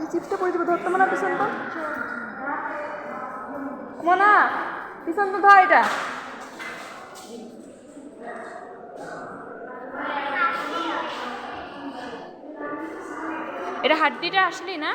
এই চিপসটা পড়ে যাবে, ধরতে মনে পিছন তো মনা, পিছন তো ধর এটা। এটা হাড্ডিটা আসলি না?